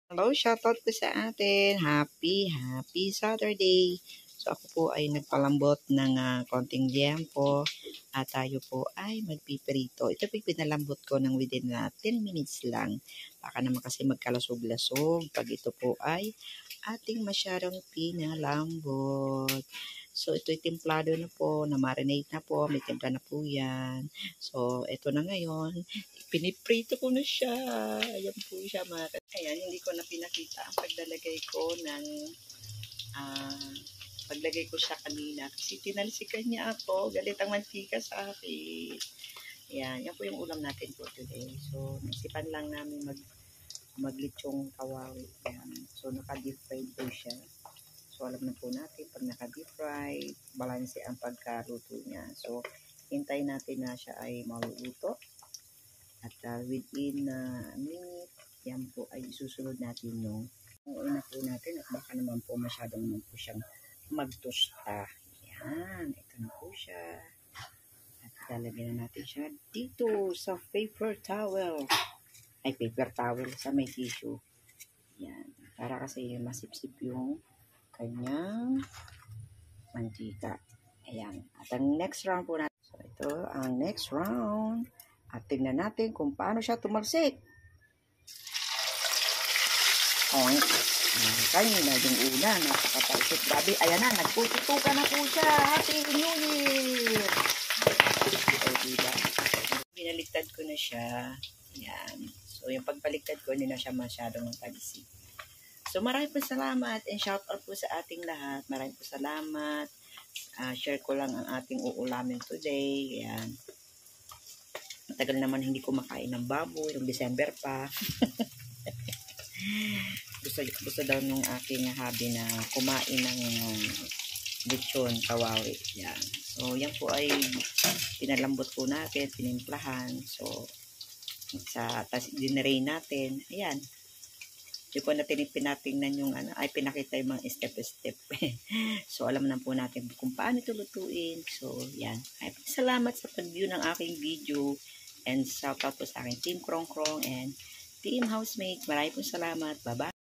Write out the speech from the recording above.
Hello, shoutout po sa atin. Happy Saturday. So ako po ay nagpalambot ng konting liempo at tayo po ay magpiprito. Ito po pinalambot ko ng within 10 minutes lang. Baka naman kasi magkalasog-lasog pag ito po ay ating masyadong pinalambot. So ito'y templado na po, na-marinate na po, may timpla na po yan. So ito na ngayon, piniprito ko na siya. Ayan po siya mga. Ayan, hindi ko na pinakita ang paglalagay ko ng paglagay ko siya kanina. Kasi tinalsikan niya ako. Galit ang mantika sa akin. Ayan, yan po yung ulam natin po today. So, naisipan lang namin maglitsong kawawi. Ayan. So, naka-deep fried po siya. So, alam na po natin, pag naka-deep fried, balanse ang pagkaluto niya. So, hintay natin na siya ay maluluto. At within a minute, yan po ay susunod natin yung una po natin. At baka naman po masyadong naman po siyang magtosta. Yan, ito na po siya. At lalagyan na natin siya dito sa paper towel. Ay, paper towel sa may tissue. Yan, para kasi masipsip yung kanyang mantika. Ayan. At ang next round po natin. So, ito ang next round. At tingnan natin kung paano siya tumalsik. Oink. Kanina yung una, napakatalsik. Grabe, ayan na, nagpututukan na po siya. Happy New Year! So, diba? Binaliktad ko na siya. Ayan. So, yung pagbaliktad ko, hindi na siya masyadong talisik. So, maraming po salamat and shout out po sa ating lahat. Maraming po salamat. Share ko lang ang ating uulamin today. Ayan. Matagal naman hindi ko makain ng baboy, yung December pa. gusto daw nung aking hobby na kumain ng lechon, kawawi. Yan. So, yan po ay pinalambot po natin, pinimplahan. So, tas dinerain natin. Ayan. Hindi ko na pinatingnan yung ay pinakita yung mga step-step. So, alam na po natin kung paano ito lutuin. So, yan. Ay, salamat sa pag-view ng aking video. And shout out po sa aking Team Krong Krong and Team Housemates. Maraming po salamat. Bye-bye.